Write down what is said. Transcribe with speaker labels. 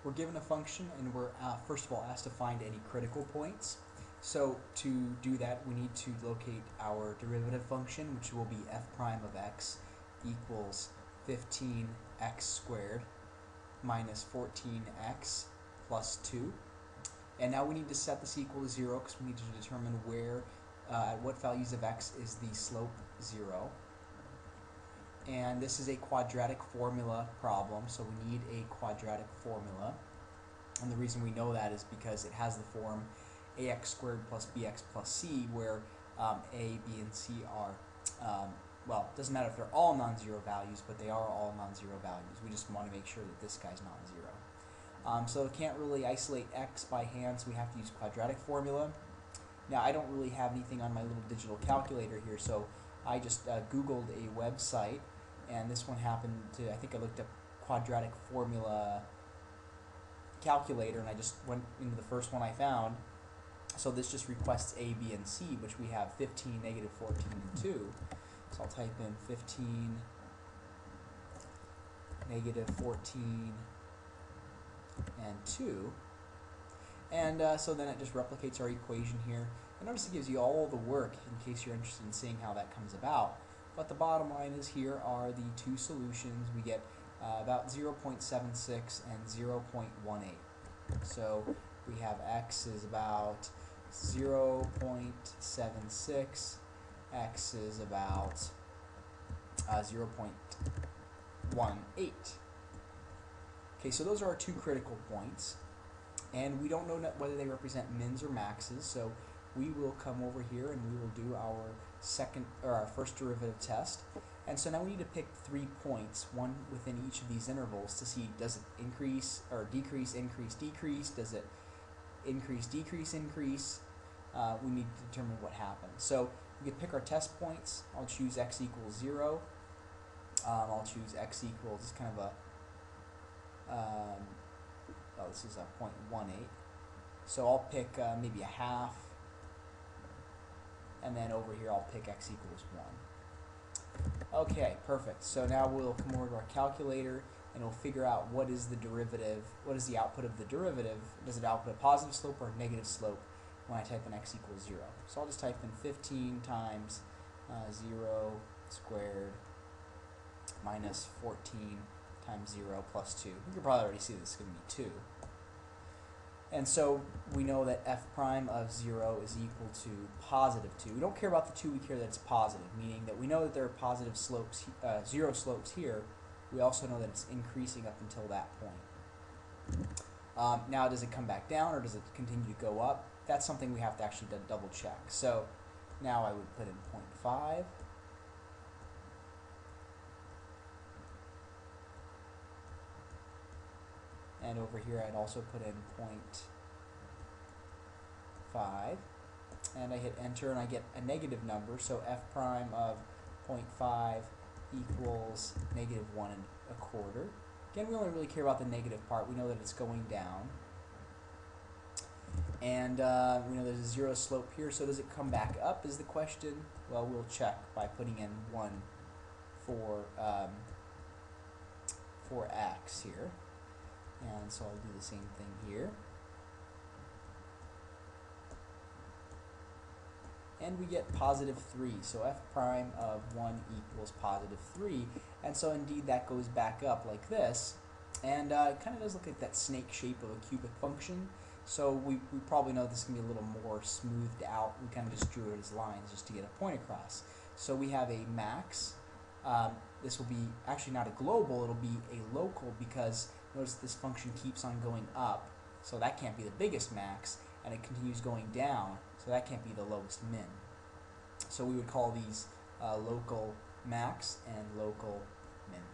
Speaker 1: we're given a function and we're first of all asked to find any critical points. So to do that, we need to locate our derivative function, which will be f prime of x equals 15x squared minus 14x plus 2. And now we need to set this equal to 0 because we need to determine where, at what values of x is the slope 0. And this is a quadratic formula problem, so we need a quadratic formula. And the reason we know that is because it has the form ax squared plus bx plus c, where a, b, and c are, well, it doesn't matter if they're all non-zero values, but they are all non-zero values. We just want to make sure that this guy's non-zero. So we can't really isolate x by hand, so we have to use quadratic formula. Now, I don't really have anything on my little digital calculator here, so I just Googled a website, and this one happened to, I think I looked up quadratic formula calculator, and I just went into the first one I found. So this just requests a, b, and c, which we have 15, negative 14, and 2. So I'll type in 15, negative 14, and 2. And so then it just replicates our equation here. And notice it gives you all the work in case you're interested in seeing how that comes about. But the bottom line is here are the two solutions. We get about 0.76 and 0.18. So we have x is about 0.76, x is about 0.18. Okay, so those are our two critical points, and we don't know whether they represent mins or maxes, so we will come over here and we will do our first derivative test. And so now we need to pick 3 points, one within each of these intervals, to see does it increase or decrease, increase, decrease, does it increase, decrease, increase. We need to determine what happens. So we can pick our test points. I'll choose x equals 0. I'll choose x equals, this is kind of a, this is a 0.18. So I'll pick maybe a half, and then over here I'll pick x equals 1. Okay, perfect. So now we'll come over to our calculator and we'll figure out what is the derivative, what is the output of the derivative. Does it output a positive slope or a negative slope when I type in x equals 0? So I'll just type in 15 times 0 squared minus 14 times 0 plus 2. You can probably already see this is going to be 2. And so we know that f prime of 0 is equal to positive 2. We don't care about the 2, we care that it's positive, meaning that we know that there are positive slopes, 0 slopes here. We also know that it's increasing up until that point. Now, does it come back down or does it continue to go up? That's something we have to actually double check. So now I would put in 0.5. And over here I'd also put in 0.5, and I hit enter and I get a negative number, so f prime of 0.5 equals negative 1.25. Again, we only really care about the negative part. We know that it's going down, and we know there's a 0 slope here, so does it come back up is the question. Well, we'll check by putting in 1 for x here. And so I'll do the same thing here. And we get positive 3. So f prime of 1 equals positive 3. And so indeed that goes back up like this. And it kind of does look like that snake shape of a cubic function. So we probably know this is going to be a little more smoothed out. We kind of just drew it as lines just to get a point across. So we have a max. This will be actually not a global, it'll be a local, because notice this function keeps on going up, so that can't be the biggest max, and it continues going down, so that can't be the lowest min. So we would call these local max and local min.